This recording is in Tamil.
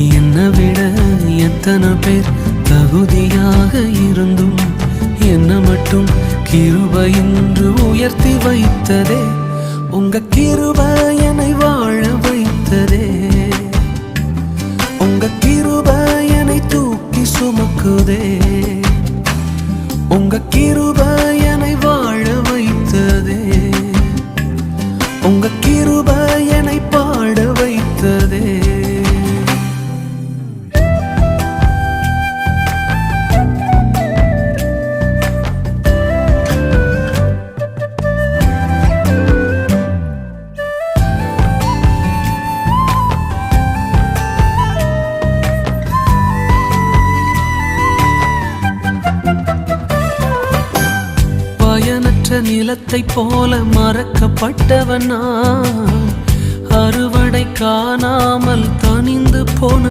என்னை விட எத்தனை பேர் தகுதியாக இருந்தும் என்ன மட்டும் கிருபை என்று உயர்த்தி வைத்ததே. உங்க கிருபை என்னை வாழ வைத்ததே. உங்க கிருபை என்னை தூக்கி சுமக்குதே. உங்க கிருபை என்னை வாழ வைத்ததே. உங்க கிருபை என்னை பாட வைத்ததே. பயனற்ற நிலத்தை போல மறக்கப்பட்டவன் நான், அறுவடை காணாமல் தனிந்து போன